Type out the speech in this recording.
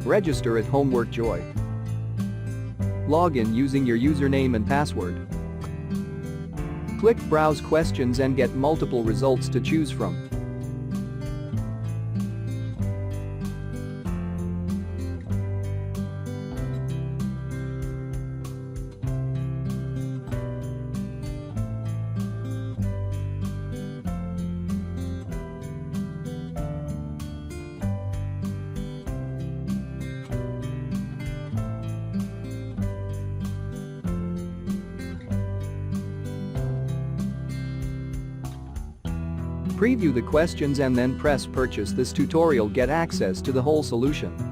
Register at Homework Joy. Log in using your username and password. Click Browse Questions and get multiple results to choose from. Preview the questions and then press Purchase. This tutorial get access to the whole solution.